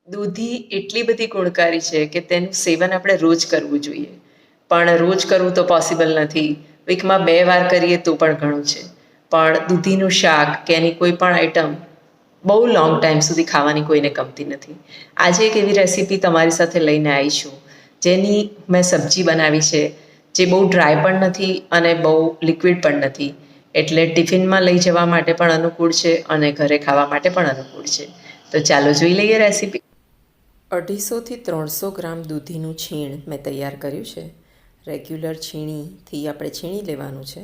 દૂધી એટલી બધી ગુણકારી છે કે તેનું સેવન આપણે રોજ કરવું જોઈએ. પણ રોજ કરવું તો પોસિબલ નથી. વીકમાં 2 વાર કરીએ તો પણ ઘણું છે. પણ દૂધીનું શાક કે એની કોઈ પણ આઈટમ બહુ લોંગ ટાઈમ સુધી ખાવાની કોઈને ગમતી નથી. આજે એક એવી રેસીપી તમારી સાથે લઈને આવી છું જેની મેં સબ્જી બનાવી છે, જે બહુ ડ્રાય પણ નથી અને બહુ લિક્વિડ પણ નથી. એટલે ટિફિનમાં લઈ જવા માટે પણ અનુકૂળ છે અને ઘરે ખાવા માટે પણ અનુકૂળ છે. તો ચાલો જોઈ લઈએ રેસીપી. 250થી 300 ગ્રામ દૂધીનું છીણ મેં તૈયાર કર્યું છે. રેગ્યુલર છીણીથી આપણે છીણી લેવાનું છે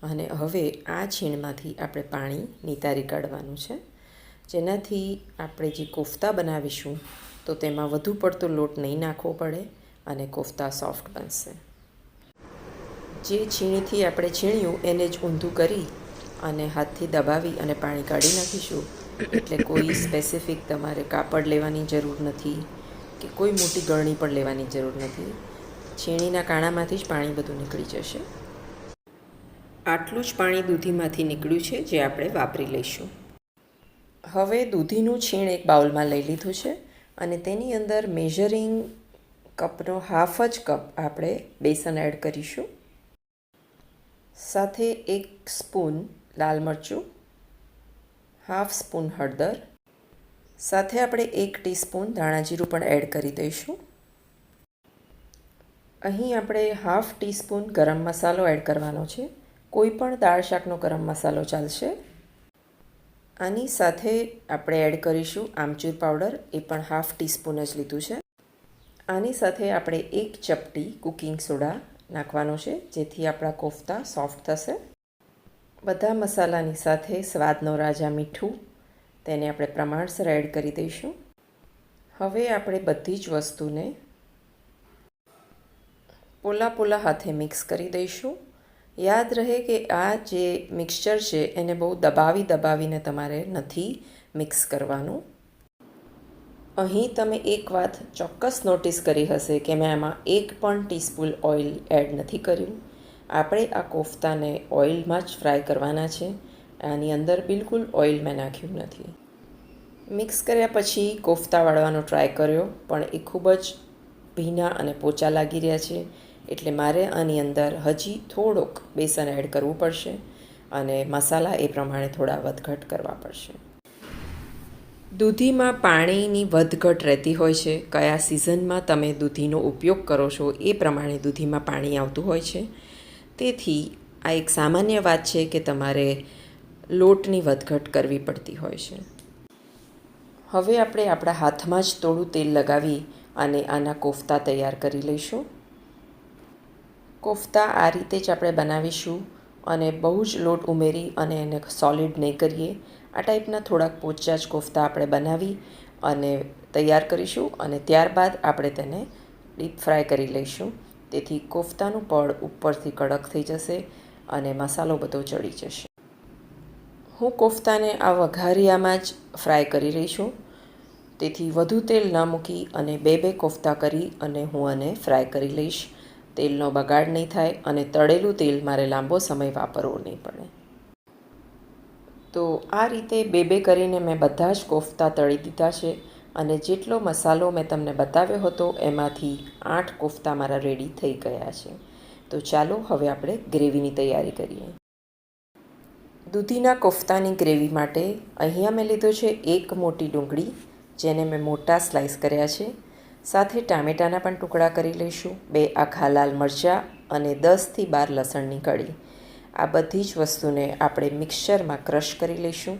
અને હવે આ છીણમાંથી આપણે પાણી નિતારી કાઢવાનું છે, જેનાથી આપણે જે કોફતા બનાવીશું તો તેમાં વધુ પડતો લોટ નહીં નાખવો પડે અને કોફતા સોફ્ટ બનશે. જે છીણીથી આપણે છીણ્યું એને જ ઊંધું કરી અને હાથથી દબાવી અને પાણી કાઢી નાખીશું. એટલે કોઈ સ્પેસિફિક તમારે કાપડ લેવાની જરૂર નથી કે કોઈ મોટી ગળણી પણ લેવાની જરૂર નથી. છીણીના કાણામાંથી જ પાણી બધું નીકળી જશે. આટલું જ પાણી દૂધીમાંથી નીકળ્યું છે જે આપણે વાપરી લઈશું. હવે દૂધીનું છીણ એક બાઉલમાં લઈ લીધું છે અને તેની અંદર મેઝરિંગ કપનો હાફ જ કપ આપણે બેસન એડ કરીશું. સાથે 1 સ્પૂન લાલ મરચું, હાફ સ્પૂન હળદર, સાથે આપણે 1 ટીસ્પૂન ધાણાજીરું પણ એડ કરી દઈશું. અહીં આપણે હાફ ટીસ્પૂન ગરમ મસાલો એડ કરવાનો છે. કોઈ પણ દાળ શાકનો ગરમ મસાલો ચાલશે. આની સાથે આપણે એડ કરીશું આમચૂર પાવડર, એ પણ હાફ ટીસ્પૂન જ લીધું છે. આની સાથે આપણે 1 ચપટી કુકિંગ સોડા નાખવાનો છે, જેથી આપણા કોફતા સોફ્ટ થશે. બધા મસાલાની સાથે સ્વાદનો રાજા મીઠું, તેને આપણે પ્રમાણસર એડ કરી દઈશું. હવે આપણે બધી જ વસ્તુને પોલા હાથે મિક્સ કરી દઈશું. યાદ રહે કે આ જે મિક્સચર છે એને બહુ દબાવીને તમારે નથી મિક્સ કરવાનું. અહીં તમે એક વાત ચોક્કસ નોટિસ કરી હશે કે મેં આમાં 1 પણ ટીસ્પૂન ઓઇલ એડ નથી કર્યું. આપણે આ કોફતાને ઓઇલમાં જ ફ્રાય કરવાના છે. આની અંદર બિલકુલ ઓઇલ મેં નાખ્યું નથી. મિક્સ કર્યા પછી કોફતા વાળવાનો ટ્રાય કર્યો, પણ એ ખૂબ જ ભીના અને પોચા લાગી રહ્યા છે. એટલે મારે આની અંદર હજી થોડોક બેસન એડ કરવું પડશે અને મસાલા એ પ્રમાણે થોડા વધઘટ કરવા પડશે. દૂધીમાં પાણીની વધઘટ રહેતી હોય છે. કયા સિઝનમાં તમે દૂધીનો ઉપયોગ કરો છો એ પ્રમાણે દૂધીમાં પાણી આવતું હોય છે. તેથી આ એક સામાન્ય વાત છે કે તમારે લોટની વધઘટ કરવી પડતી હોય છે. હવે આપણે આપણા હાથમાં જ થોડું તેલ લગાવી અને આના કોફતા તૈયાર કરી લઈશું. કોફતા આ રીતે જ આપણે બનાવીશું અને બહુ જ લોટ ઉમેરી અને એને સોલિડ નહીં કરીએ. આ ટાઈપના થોડાક પોચા જ કોફતા આપણે બનાવી અને તૈયાર કરીશું અને ત્યારબાદ આપણે તેને ડીપ ફ્રાય કરી લઈશું. તેથી કોફતાનું પડ ઉપરથી કડક થઈ જશે અને મસાલો બધો ચડી જશે. હું કોફતાને આ વઘારિયામાં જ ફ્રાય કરી રહી છું. તેથી વધુ તેલ ન મૂકી અને 2 કોફતા કરી અને હું આને ફ્રાય કરી લઈશ. તેલનો બગાડ નહીં થાય અને તળેલું તેલ મારે લાંબો સમય વાપરવો નહીં પડે. તો આ રીતે 2 કરીને મેં બધા જ કોફતા તળી દીધા છે અને જેટલો મસાલો મેં તમને બતાવ્યો હતો એમાંથી 8 કોફતા મારા રેડી થઈ ગયા છે. તો ચાલો હવે આપણે ગ્રેવીની તૈયારી કરીએ. દૂધીના કોફતાની ગ્રેવી માટે અહીંયા મેં લીધો છે 1 મોટી ડુંગળી, જેને મેં મોટા સ્લાઇસ કર્યા છે. સાથે ટામેટાના પણ ટુકડા કરી લઈશું, 2 આખા લાલ મરચાં અને 10થી 12 લસણની કળી. આ બધી જ વસ્તુને આપણે મિક્સચરમાં ક્રશ કરી લઈશું.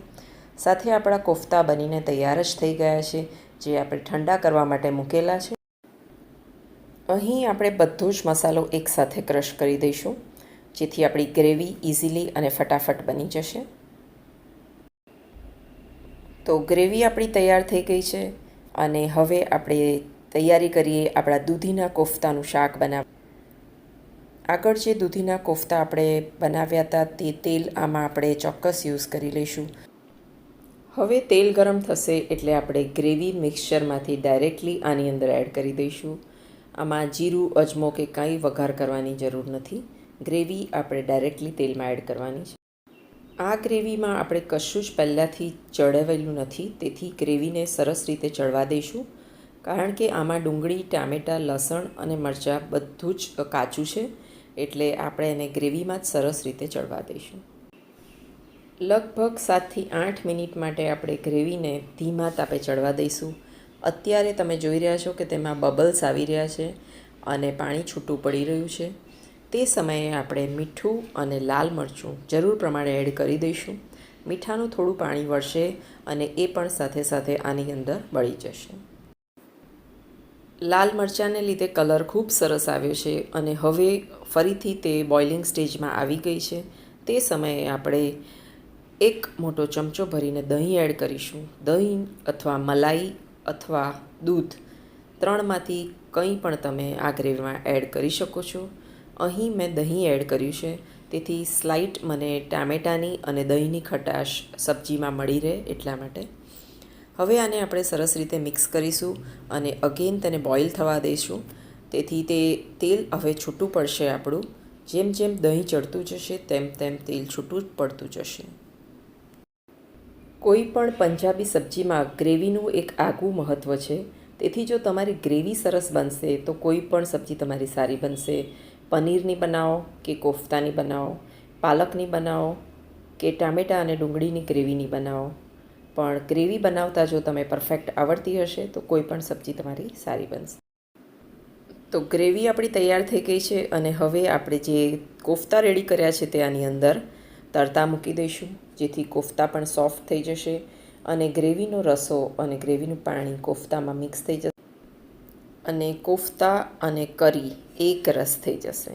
સાથે આપણા કોફતા બનીને તૈયાર જ થઈ ગયા છે, જે આપણે ઠંડા કરવા માટે મૂકેલા છે. અહીં આપણે બધો જ મસાલો એકસાથે ક્રશ કરી દઈશું, જેથી આપણી ગ્રેવી ઇઝીલી અને ફટાફટ બની જશે. તો ગ્રેવી આપણી તૈયાર થઈ ગઈ છે અને હવે આપણે તૈયારી કરીએ આપણા દૂધીના કોફતાનું શાક બનાવવા. આગળ જે દૂધીના કોફતા આપણે બનાવ્યા હતા તે તેલ આમાં આપણે ચોક્કસ યુઝ કરી લઈશું. હવે તેલ ગરમ થશે એટલે આપણે ગ્રેવી મિક્સચરમાંથી ડાયરેક્ટલી આની અંદર એડ કરી દઈશું. આમાં જીરું, અજમો કે કંઈ વઘાર કરવાની જરૂર નથી. ગ્રેવી આપણે ડાયરેક્ટલી તેલમાં એડ કરવાની છે. આ ગ્રેવીમાં આપણે કશું જ પહેલાંથી ચડાવેલું નથી, તેથી ગ્રેવીને સરસ રીતે ચડવા દઈશું કારણ કે આમાં ડુંગળી, ટામેટાં, લસણ અને મરચાં બધું જ કાચું છે, એટલે આપણે એને ગ્રેવીમાં જ સરસ રીતે ચડવા દઈશું. લગભગ 7થી 8 મિનિટ માટે આપણે ગ્રેવીને ધીમા તાપે ચડવા દઈશું. અત્યારે તમે જોઈ રહ્યા છો કે તેમાં બબલ્સ આવી રહ્યા છે અને પાણી છૂટું પડી રહ્યું છે. તે સમયે આપણે મીઠું અને લાલ મરચું જરૂર પ્રમાણે એડ કરી દઈશું. મીઠાનું થોડું પાણી વળશે અને એ પણ સાથે સાથે આની અંદર વળી જશે. લાલ મરચાંને લીધે કલર ખૂબ સરસ આવ્યો છે અને હવે ફરીથી તે બોઇલિંગ સ્ટેજમાં આવી ગઈ છે. તે સમયે આપણે 1 મોટો ચમચો ભરીને દહીં એડ કરીશું. દહીં અથવા મલાઈ અથવા દૂધ 3માંથી કંઈ પણ તમે આ ગ્રેવીમાં એડ કરી શકો છો. અહીં મેં દહીં એડ કર્યું છે, તેથી સ્લાઇટ મને ટામેટાની અને દહીંની ખટાશ સબ્જીમાં મળી રહે એટલા માટે. હવે આને આપણે સરસ રીતે મિક્સ કરીશું અને અગેન તેને બોઇલ થવા દઈશું. તેથી તે તેલ હવે છૂટું પડશે આપણું. જેમ જેમ દહીં ચડતું જશે તેમ તેમ તેલ છૂટું પડતું જશે. કોઈ પણ પંજાબી સબ્જીમાં ગ્રેવીનું એક આગવું મહત્ત્વ છે. તેથી જો તમારી ગ્રેવી સરસ બનશે તો કોઈ પણ સબ્જી તમારી સારી બનશે. પનીરની બનાવો કે કોફતાની બનાવો, પાલકની બનાવો કે ટામેટાં અને ડુંગળીની ગ્રેવીની બનાવો, પણ ગ્રેવી બનાવતા જો તમે પરફેક્ટ આવડતી હશે તો કોઈ પણ સબ્જી તમારી સારી બનશે. તો ગ્રેવી આપણી તૈયાર થઈ ગઈ છે અને હવે આપણે જે કોફતા રેડી કર્યા છે તે આની અંદર તરતા મૂકી દઈશું, જેથી કોફતા પણ સોફ્ટ થઈ જશે અને ગ્રેવીનો રસો અને ગ્રેવીનું પાણી કોફતામાં મિક્સ થઈ જશે અને કોફતા અને કરી એક રસ થઈ જશે.